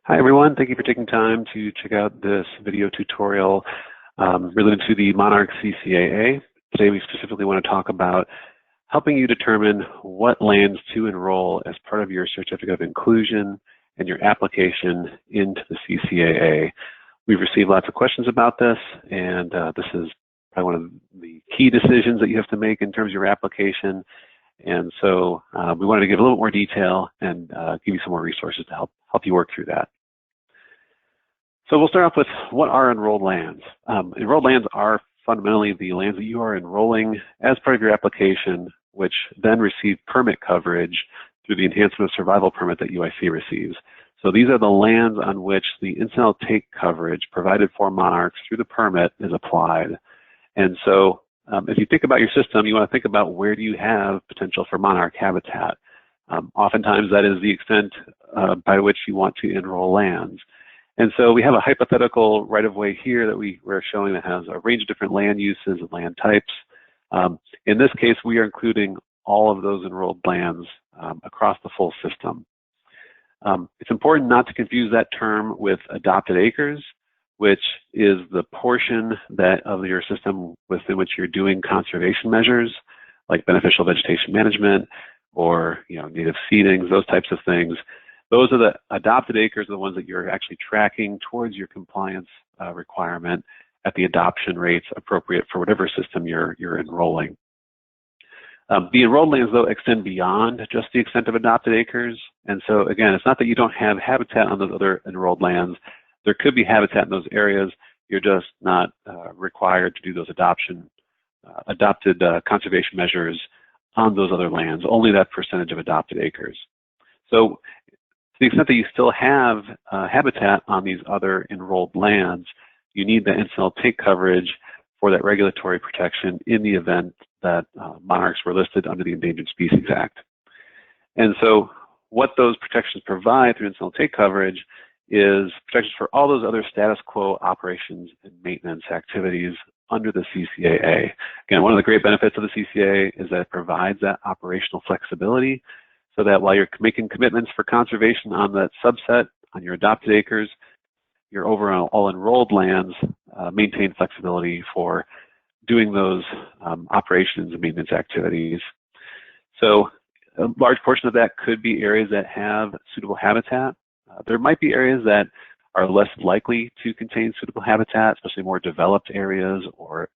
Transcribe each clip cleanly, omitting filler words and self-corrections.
Hi everyone, thank you for taking time to check out this video tutorial related to the Monarch CCAA. Today we specifically want to talk about helping you determine what lands to enroll as part of your Certificate of Inclusion and your application into the CCAA. We've received lots of questions about this, and this is probably one of the key decisions that you have to make in terms of your application. And so we wanted to give a little bit more detail and give you some more resources to help you work through that. So we'll start off with what are enrolled lands. Enrolled lands are fundamentally the lands that you are enrolling as part of your application, which then receive permit coverage through the Enhancement of Survival Permit that UIC receives. So these are the lands on which the incidental take coverage provided for monarchs through the permit is applied. And so if you think about your system, you want to think about where do you have potential for monarch habitat. Oftentimes that is the extent by which you want to enroll lands. And so we have a hypothetical right-of-way here that we're showing that has a range of different land uses and land types. In this case, we are including all of those enrolled lands across the full system. It's important not to confuse that term with adopted acres, which is the portion of your system within which you're doing conservation measures, like beneficial vegetation management or native seedings, those types of things. Those are the adopted acres, the ones that you're actually tracking towards your compliance requirement at the adoption rates appropriate for whatever system you're enrolling. The enrolled lands, though, extend beyond just the extent of adopted acres. And so, again, it's not that you don't have habitat on those other enrolled lands. There could be habitat in those areas. You're just not required to do those adopted conservation measures on those other lands, only that percentage of adopted acres. So to the extent that you still have habitat on these other enrolled lands, you need the incidental take coverage for that regulatory protection in the event that monarchs were listed under the Endangered Species Act. And so what those protections provide through incidental take coverage is protections for all those other status quo operations and maintenance activities under the CCAA. Again, one of the great benefits of the CCAA is that it provides that operational flexibility so that while you're making commitments for conservation on that subset, on your adopted acres, your overall all enrolled lands maintain flexibility for doing those operations and maintenance activities. So a large portion of that could be areas that have suitable habitat. There might be areas that are less likely to contain suitable habitat, especially more developed areas or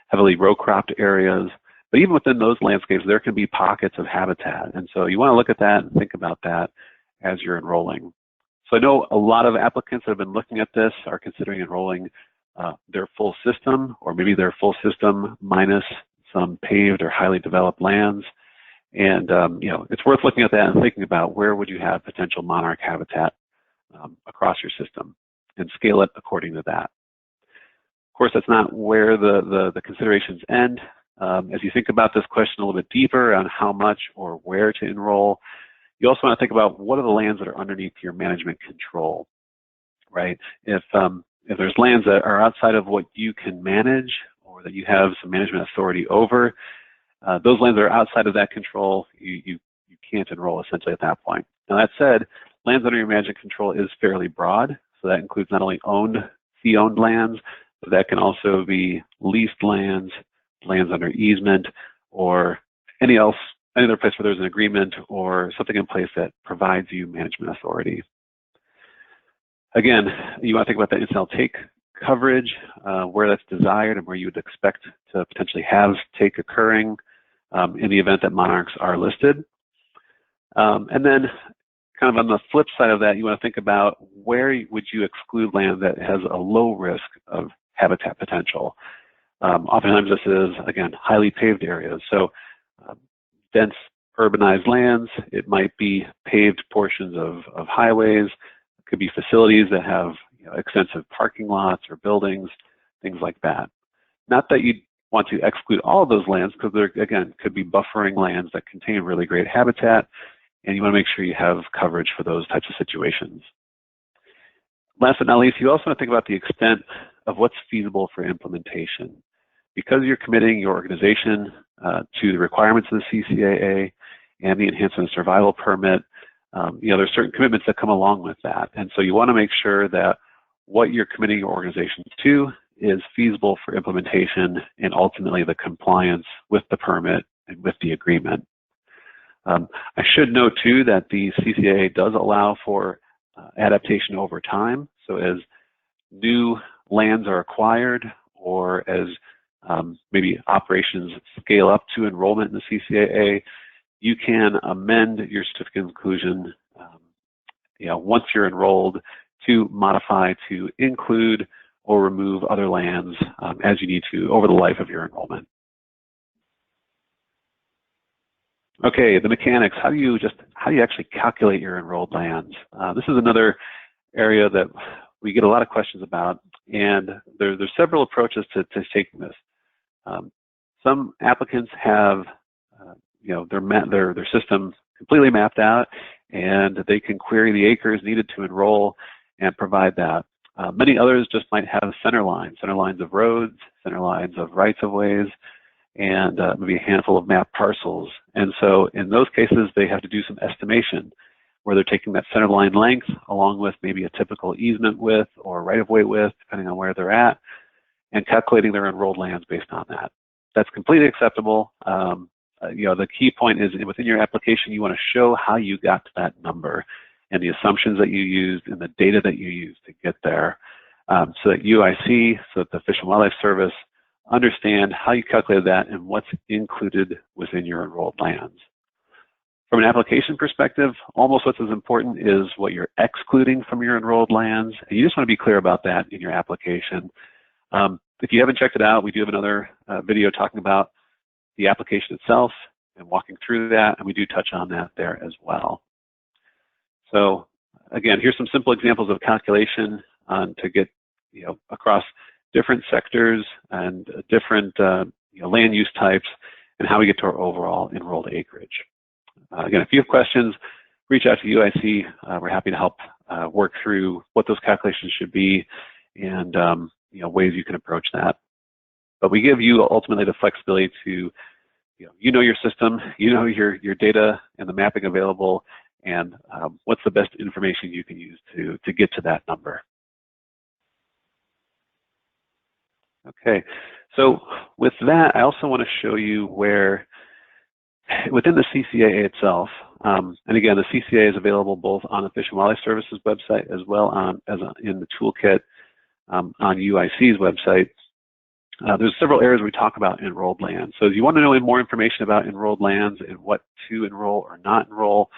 heavily row-cropped areas. But even within those landscapes, there can be pockets of habitat. And so you want to look at that and think about that as you're enrolling. So I know a lot of applicants that have been looking at this are considering enrolling their full system, or maybe their full system minus some paved or highly developed lands. And it's worth looking at that and thinking about where would you have potential monarch habitat across your system and scale it according to that. Of course, that's not where the considerations end. As you think about this question a little bit deeper on how much or where to enroll, you also want to think about what are the lands that are underneath your management control, right? If there's lands that are outside of what you can manage or that you have some management authority over, those lands that are outside of that control, you can't enroll essentially at that point. Now that said, lands under your management control is fairly broad, so that includes not only fee-owned lands, but that can also be leased lands, lands under easement, or any other place where there's an agreement or something in place that provides you management authority. Again, you want to think about the incidental take coverage, where that's desired and where you would expect to potentially have take occurring in the event that monarchs are listed. And then kind of on the flip side of that, you want to think about where would you exclude land that has a low risk of habitat potential. Oftentimes this is, again, highly paved areas. So dense urbanized lands, it might be paved portions of highways, it could be facilities that have extensive parking lots or buildings, things like that. Not that you want to exclude all of those lands, because there, again, could be buffering lands that contain really great habitat, and you want to make sure you have coverage for those types of situations. Last but not least, you also want to think about the extent of what's feasible for implementation. Because you're committing your organization to the requirements of the CCAA and the Enhancement of Survival Permit, there's certain commitments that come along with that. And so you want to make sure that what you're committing your organization to is feasible for implementation and ultimately the compliance with the permit and with the agreement. I should note too that the CCAA does allow for adaptation over time. So as new lands are acquired or as maybe operations scale up to enrollment in the CCAA, you can amend your certificate of inclusion once you're enrolled to modify to include or remove other lands as you need to over the life of your enrollment. Okay, the mechanics. How do you actually calculate your enrolled lands? This is another area that we get a lot of questions about, and there's several approaches to taking this. Some applicants have their system completely mapped out, and they can query the acres needed to enroll and provide that. Many others just might have center lines of roads, center lines of rights-of-ways, and maybe a handful of map parcels. And so in those cases, they have to do some estimation where they're taking that center line length along with maybe a typical easement width or right-of-way width, depending on where they're at, and calculating their enrolled lands based on that. That's completely acceptable. The key point is within your application, you want to show how you got to that number and the assumptions that you used and the data that you used to get there, so that UIC, so that the Fish and Wildlife Service, understand how you calculated that and what's included within your enrolled lands. From an application perspective, almost what's as important is what you're excluding from your enrolled lands, and you just want to be clear about that in your application. If you haven't checked it out, we do have another video talking about the application itself and walking through that, and we do touch on that there as well. So again, here's some simple examples of calculation to get across different sectors and different land use types and how we get to our overall enrolled acreage. Again, if you have questions, reach out to UIC. We're happy to help work through what those calculations should be and ways you can approach that. But we give you ultimately the flexibility to, your system, your data and the mapping available, and what's the best information you can use to get to that number. Okay, so with that, I also want to show you where within the CCAA itself, and again, the CCAA is available both on the Fish and Wildlife Services website as well as in the toolkit on UIC's website. There's several areas we talk about enrolled lands. So if you want to know more information about enrolled lands and what to enroll or not enroll,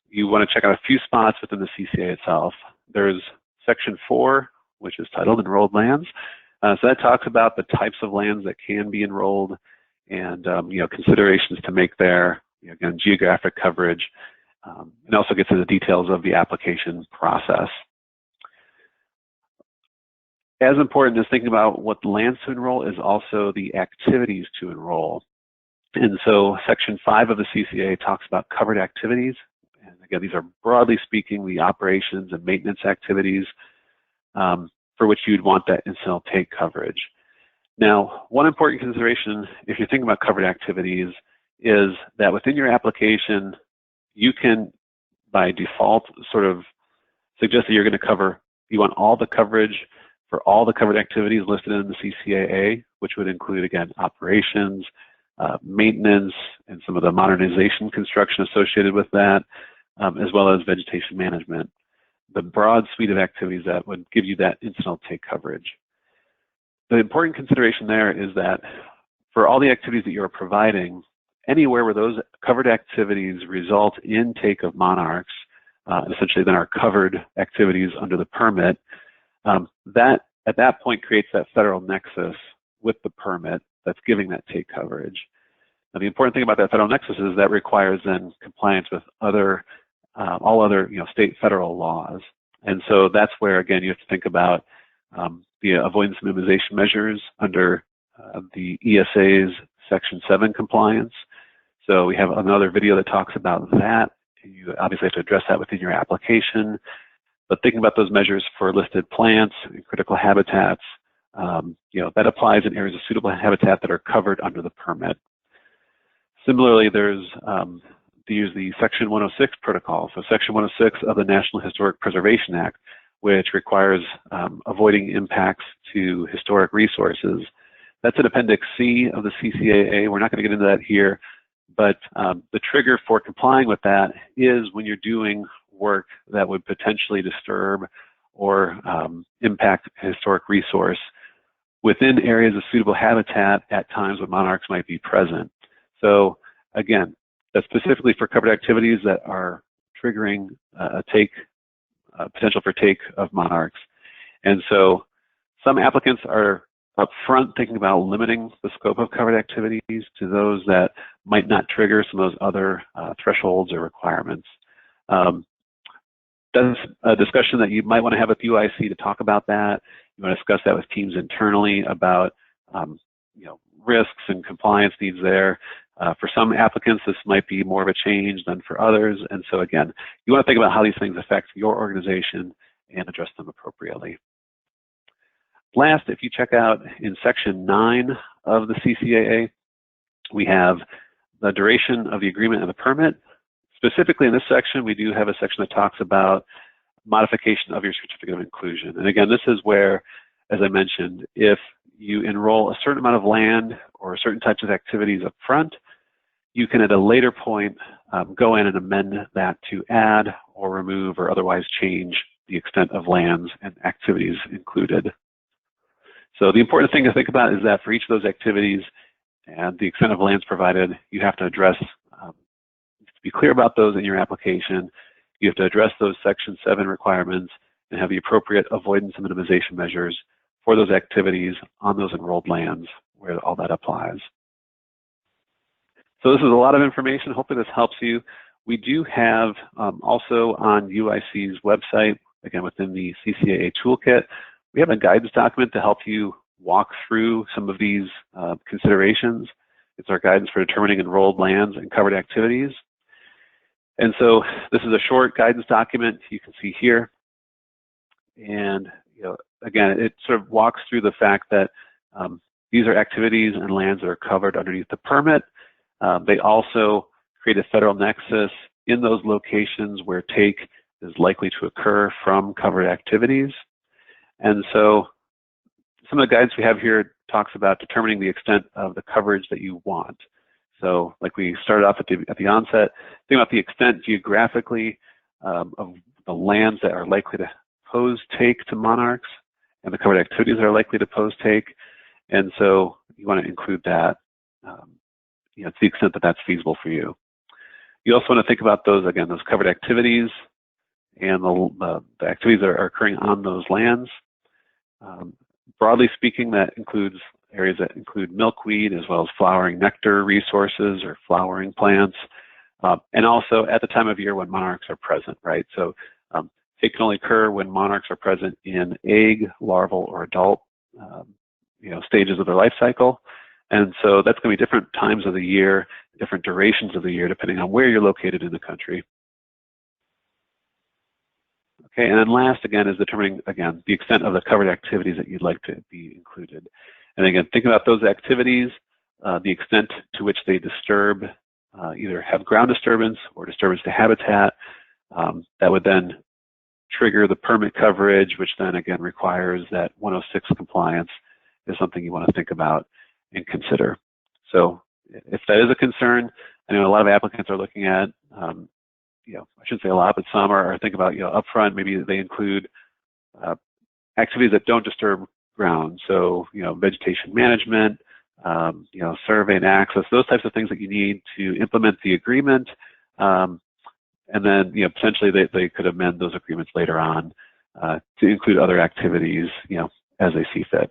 you want to check out a few spots within the CCAA itself. There's section 4, which is titled Enrolled Lands. So that talks about the types of lands that can be enrolled and considerations to make there, again, geographic coverage, and also gets into the details of the application process. As important as thinking about what lands to enroll is also the activities to enroll. And so section 5 of the CCAA talks about covered activities. And again, these are broadly speaking the operations and maintenance activities for which you'd want that incidental take coverage. Now, one important consideration if you're thinking about covered activities is that within your application, you can by default sort of suggest that you're going to cover, you want all the coverage for all the covered activities listed in the CCAA, which would include, again, operations, maintenance, and some of the modernization construction associated with that, as well as vegetation management. The broad suite of activities that would give you that incidental take coverage. The important consideration there is that for all the activities that you're providing, anywhere where those covered activities result in take of monarchs, essentially then are covered activities under the permit, that at that point creates that federal nexus with the permit that's giving that take coverage. Now, the important thing about that federal nexus is that requires then compliance with all other state federal laws. And so that's where, again, you have to think about the avoidance and minimization measures under the ESA's Section 7 compliance. So we have another video that talks about that. You obviously have to address that within your application. But thinking about those measures for listed plants and critical habitats, that applies in areas of suitable habitat that are covered under the permit. Similarly, there's to use the Section 106 protocol. So Section 106 of the National Historic Preservation Act, which requires avoiding impacts to historic resources. That's in Appendix C of the CCAA. We're not going to get into that here, but the trigger for complying with that is when you're doing work that would potentially disturb or impact a historic resource within areas of suitable habitat at times when monarchs might be present. So again, that's specifically for covered activities that are triggering potential for take of monarchs. And so some applicants are upfront thinking about limiting the scope of covered activities to those that might not trigger some of those other thresholds or requirements. That's a discussion that you might want to have with UIC to talk about that. You want to discuss that with teams internally about risks and compliance needs there. For some applicants, this might be more of a change than for others. And so again, you want to think about how these things affect your organization and address them appropriately. Last, if you check out in Section 9 of the CCAA, we have the duration of the agreement and the permit. Specifically in this section, we do have a section that talks about modification of your certificate of inclusion. And again, this is where, as I mentioned, if you enroll a certain amount of land or certain types of activities up front, you can at a later point go in and amend that to add or remove or otherwise change the extent of lands and activities included. So the important thing to think about is that for each of those activities and the extent of lands provided, you have to address, be clear about those in your application. You have to address those Section 7 requirements and have the appropriate avoidance and minimization measures for those activities on those enrolled lands where all that applies. So this is a lot of information. Hopefully this helps you. We do have also on UIC's website, again within the CCAA toolkit, we have a guidance document to help you walk through some of these considerations. It's our guidance for determining enrolled lands and covered activities. And so this is a short guidance document you can see here. And again, it sort of walks through the fact that these are activities and lands that are covered underneath the permit. They also create a federal nexus in those locations where take is likely to occur from covered activities. And so some of the guidance we have here talks about determining the extent of the coverage that you want. So like we started off at the onset, think about the extent geographically of the lands that are likely to pose take to monarchs and the covered activities that are likely to pose take. And so you want to include that, to the extent that that's feasible for you. You also want to think about those, again, those covered activities and the activities that are occurring on those lands. Broadly speaking, that includes areas that include milkweed as well as flowering nectar resources or flowering plants, and also at the time of year when monarchs are present, right? So it can only occur when monarchs are present in egg, larval, or adult stages of their life cycle. And so that's going to be different times of the year, different durations of the year, depending on where you're located in the country. Okay, and then last, again, is determining, again, the extent of the covered activities that you'd like to be included. And again, think about those activities, the extent to which they disturb, either have ground disturbance or disturbance to habitat. That would then trigger the permit coverage, which then again requires that 106 compliance is something you want to think about and consider. So if that is a concern, I know a lot of applicants are looking at, I shouldn't say a lot, but some are thinking about, upfront, maybe they include activities that don't disturb ground. So, vegetation management, survey and access, those types of things that you need to implement the agreement. And then, potentially they could amend those agreements later on to include other activities, as they see fit.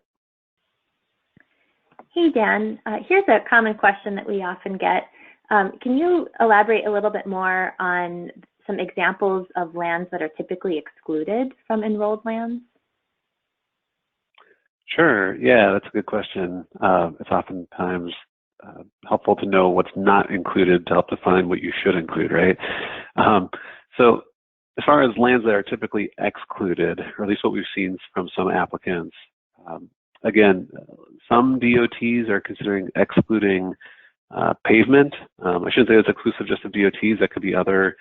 Hey, Dan, here's a common question that we often get. Can you elaborate a little bit more on some examples of lands that are typically excluded from enrolled lands? Sure, yeah, that's a good question. It's oftentimes helpful to know what's not included to help define what you should include, right? So as far as lands that are typically excluded, or at least what we've seen from some applicants, again, some DOTs are considering excluding pavement. I shouldn't say it's exclusive just of DOTs. That could be other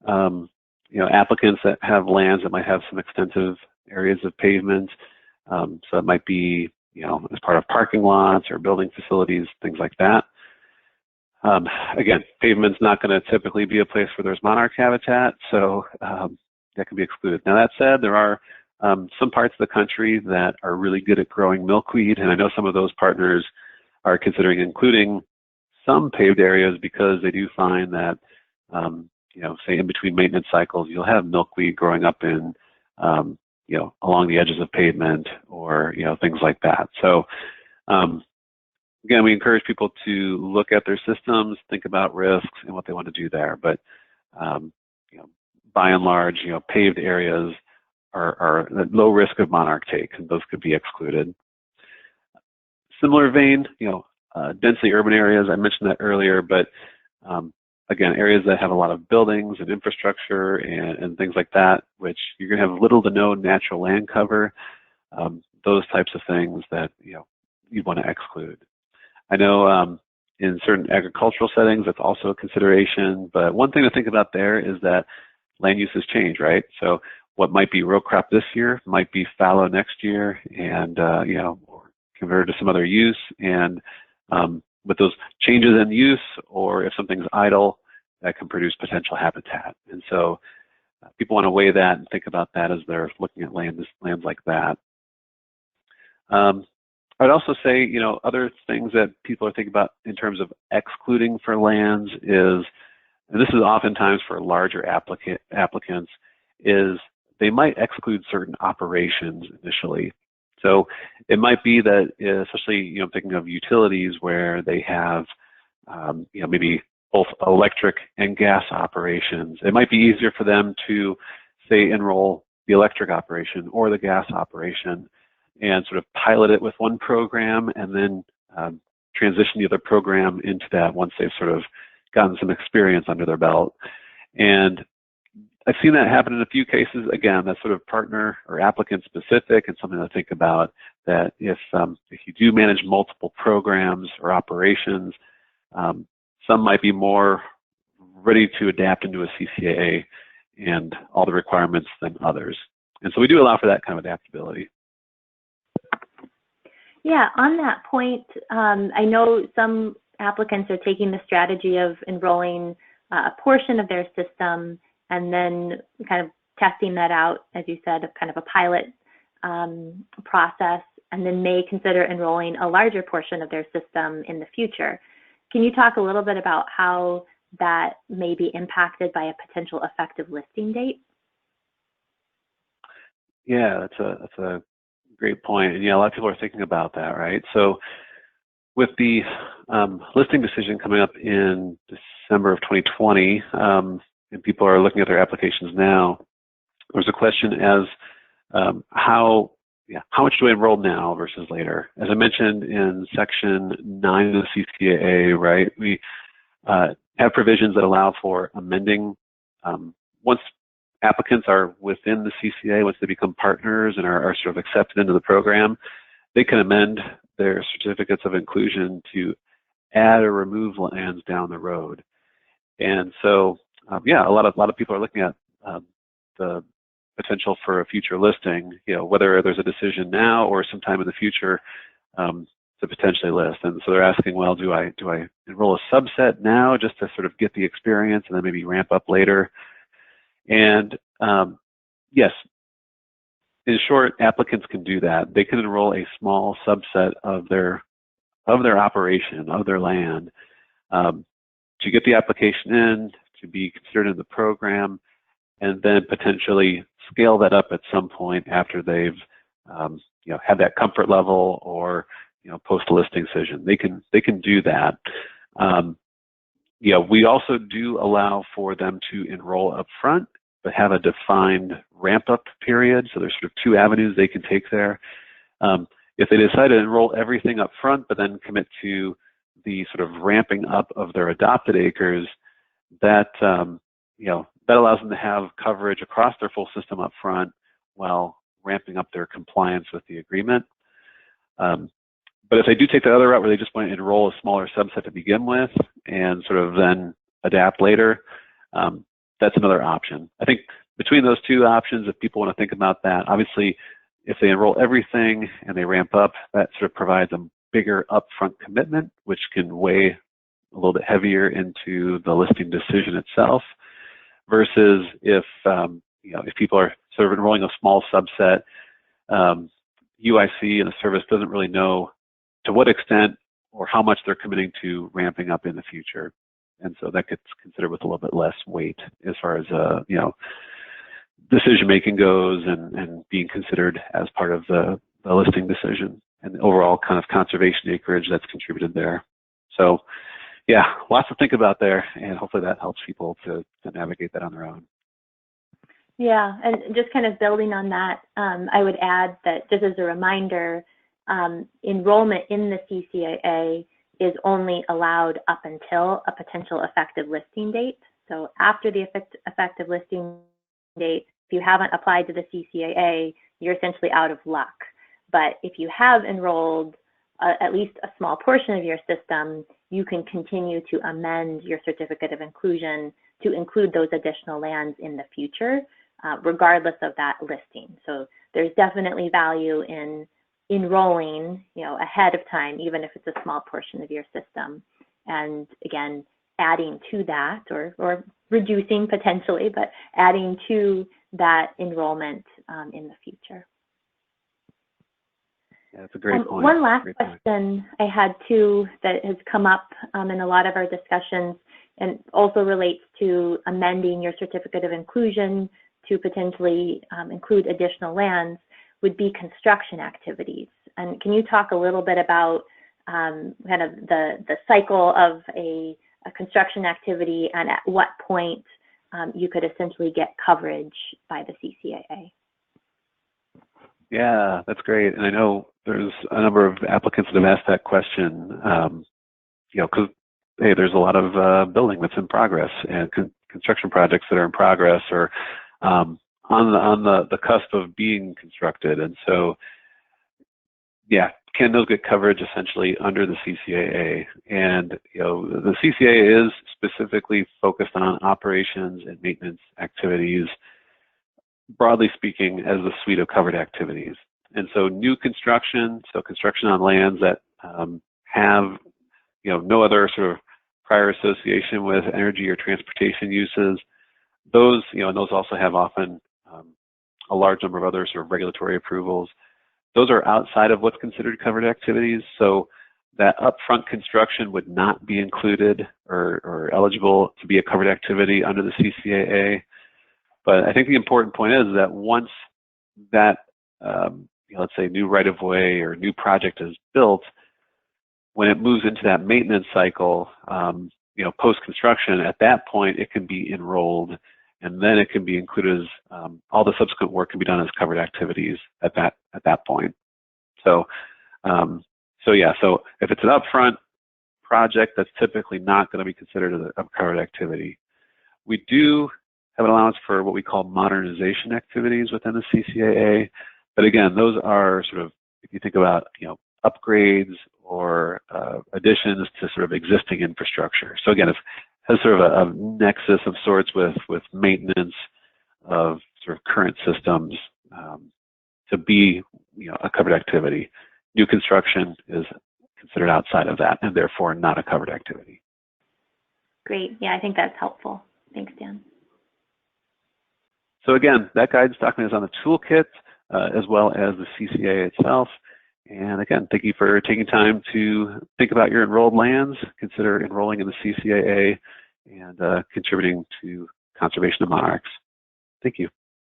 applicants that have lands that might have some extensive areas of pavement. So it might be as part of parking lots or building facilities, things like that. Again, pavement's not going to typically be a place where there's monarch habitat, so that can be excluded. Now that said, there are some parts of the country that are really good at growing milkweed, and I know some of those partners are considering including some paved areas because they do find that, say in between maintenance cycles, you'll have milkweed growing up in, along the edges of pavement or, things like that. So, again, we encourage people to look at their systems, think about risks and what they want to do there. But, by and large, paved areas are at low risk of monarch take, and those could be excluded. Similar vein, densely urban areas, I mentioned that earlier, but again, areas that have a lot of buildings and infrastructure and things like that, which you're going to have little to no natural land cover, those types of things that you'd want to exclude. I know in certain agricultural settings that's also a consideration, but one thing to think about there is that land uses change, right? So what might be row crop this year might be fallow next year, and or converted to some other use. And with those changes in use, or if something's idle, that can produce potential habitat. And so people want to weigh that and think about that as they're looking at lands like that. I'd also say, other things that people are thinking about in terms of excluding for lands is, and this is oftentimes for larger applicants, is they might exclude certain operations initially. So it might be that, especially, thinking of utilities where they have, maybe both electric and gas operations, it might be easier for them to, say, enroll the electric operation or the gas operation and sort of pilot it with one program and then transition the other program into that once they've sort of gotten some experience under their belt. And I've seen that happen in a few cases. Again, that's sort of partner or applicant specific, and something to think about, that if you do manage multiple programs or operations, some might be more ready to adapt into a CCAA and all the requirements than others. And so we do allow for that kind of adaptability. Yeah, on that point, I know some applicants are taking the strategy of enrolling a portion of their system and then kind of testing that out, as you said, of kind of a pilot process, and then may consider enrolling a larger portion of their system in the future. Can you talk a little bit about how that may be impacted by a potential effective listing date? Yeah, that's a great point. And yeah, a lot of people are thinking about that, right? So with the listing decision coming up in December of 2020, and people are looking at their applications now, there's a question as how much do I enroll now versus later? As I mentioned in section 9 of the CCAA, right, we have provisions that allow for amending once applicants are within the CCAA, once they become partners and are sort of accepted into the program, they can amend their certificates of inclusion to add or remove lands down the road. And so, yeah, a lot of people are looking at the potential for a future listing, whether there's a decision now or sometime in the future to potentially list. And so they're asking, well, do I enroll a subset now just to sort of get the experience and then maybe ramp up later? And yes, in short, applicants can do that. They can enroll a small subset of their operation, of their land, to get the application in, to be considered in the program, and then potentially scale that up at some point after they've had that comfort level or post a listing decision. They can do that. We also do allow for them to enroll up front, but have a defined ramp-up period. So there's sort of two avenues they can take there. If they decide to enroll everything up front, but then commit to the sort of ramping up of their adopted acres, that that allows them to have coverage across their full system up front while ramping up their compliance with the agreement. But if they do take the other route where they just want to enroll a smaller subset to begin with and sort of then adapt later, that's another option. I think between those two options, if people want to think about that, obviously if they enroll everything and they ramp up, that sort of provides a bigger upfront commitment, which can weigh a little bit heavier into the listing decision itself, versus if if people are sort of enrolling a small subset, UIC and the service doesn't really know to what extent or how much they're committing to ramping up in the future, and so that gets considered with a little bit less weight as far as decision making goes and being considered as part of the listing decision and the overall kind of conservation acreage that's contributed there. So yeah, lots to think about there, and hopefully that helps people to navigate that on their own. Yeah, and just kind of building on that, I would add that just as a reminder, enrollment in the CCAA is only allowed up until a potential effective listing date. So after the effective listing date, if you haven't applied to the CCAA, you're essentially out of luck. But if you have enrolled at least a small portion of your system, you can continue to amend your certificate of inclusion to include those additional lands in the future, regardless of that listing. So there's definitely value in enrolling, ahead of time, even if it's a small portion of your system. And again, adding to that, or reducing potentially, but adding to that enrollment in the future. Yeah, that's a great point. One last question I had too that has come up in a lot of our discussions and also relates to amending your certificate of inclusion to potentially include additional lands would be construction activities. And can you talk a little bit about kind of the cycle of a construction activity and at what point you could essentially get coverage by the CCAA? Yeah, that's great. And I know there's a number of applicants that have asked that question, because, hey, there's a lot of building that's in progress and construction projects that are in progress or on the cusp of being constructed. And so, yeah, can those get coverage essentially under the CCAA? And, the CCAA is specifically focused on operations and maintenance activities, broadly speaking, as a suite of covered activities. And so new construction, so construction on lands that have, no other sort of prior association with energy or transportation uses, those, and those also have often a large number of other sort of regulatory approvals. Those are outside of what's considered covered activities. So that upfront construction would not be included or eligible to be a covered activity under the CCAA. But I think the important point is that once that, let's say, new right-of-way or new project is built, when it moves into that maintenance cycle, post-construction, at that point it can be enrolled, and then it can be included as all the subsequent work can be done as covered activities at that point. So, so if it's an upfront project, that's typically not going to be considered a covered activity. We do have an allowance for what we call modernization activities within the CCAA. But again, those are sort of, if you think about, upgrades or additions to sort of existing infrastructure. So again, it has sort of a nexus of sorts with maintenance of sort of current systems to be, a covered activity. New construction is considered outside of that and therefore not a covered activity. Great. Yeah, I think that's helpful. Thanks, Dan. So again, that guidance document is on the toolkit as well as the CCAA itself. And again, thank you for taking time to think about your enrolled lands, consider enrolling in the CCAA, and contributing to conservation of monarchs. Thank you.